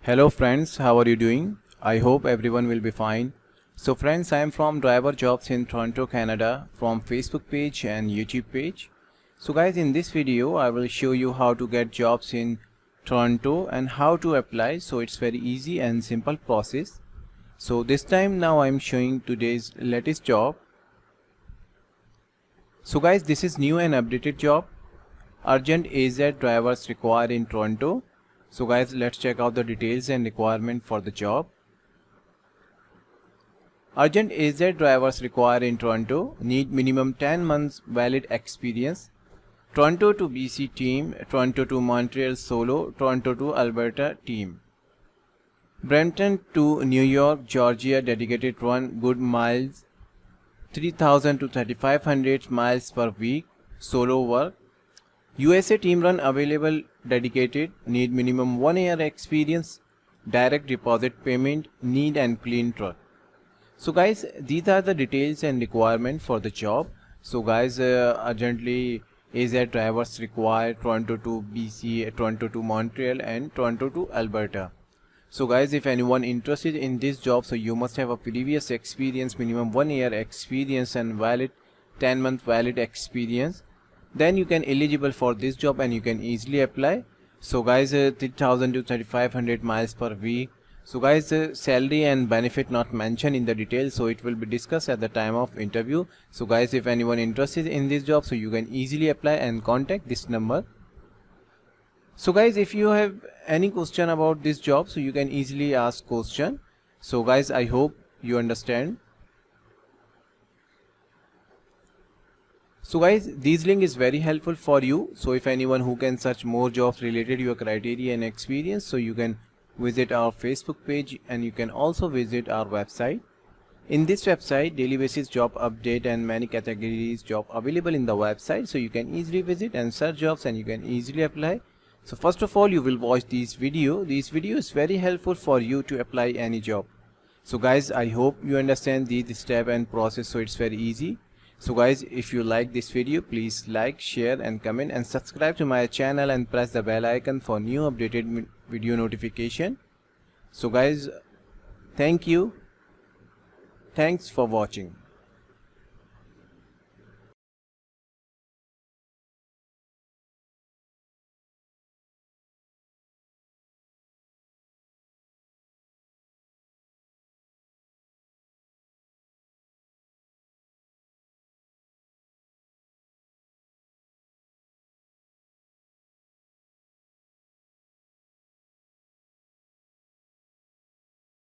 Hello friends, how are you doing? I hope everyone will be fine. So friends, I am from Driver Jobs in Toronto, Canada from Facebook page and YouTube page. So guys, in this video I will show you how to get jobs in Toronto and how to apply. So it's very easy and simple process. So this time now I am showing today's latest job. So guys, this is new and updated job. Urgent AZ drivers required in Toronto. So guys, let's check out the details and requirement for the job. Urgent AZ drivers required in Toronto, need minimum 10 months valid experience. Toronto to BC team, Toronto to Montreal solo, Toronto to Alberta team. Brampton to New York, Georgia dedicated run good miles, 3000 to 3500 miles per week, solo work. USA team run available dedicated, need minimum 1 year experience, direct deposit payment, need and clean truck. So guys, these are the details and requirement for the job. So guys, urgently AZ drivers required, Toronto to BC, Toronto to Montreal and Toronto to Alberta. So guys, if anyone interested in this job, so you must have a previous experience, minimum 1 year experience and valid 10-month valid experience. Then you can eligible for this job and you can easily apply. So guys, 3000 to 3500 miles per week. So guys, salary and benefit not mentioned in the details, so it will be discussed at the time of interview. So guys, if anyone interested in this job, so you can easily apply and contact this number. So guys, if you have any question about this job, so you can easily ask question. So guys, I hope you understand. So guys, this link is very helpful for you. So if anyone who can search more jobs related to your criteria and experience, so you can visit our Facebook page and you can also visit our website. In this website, daily basis job update and many categories job available in the website. So you can easily visit and search jobs and you can easily apply. So first of all, you will watch this video. This video is very helpful for you to apply any job. So guys, I hope you understand this step and process, so it's very easy. So guys, if you like this video, please like, share and comment and subscribe to my channel and press the bell icon for new updated video notification. So guys, thank you. Thanks for watching.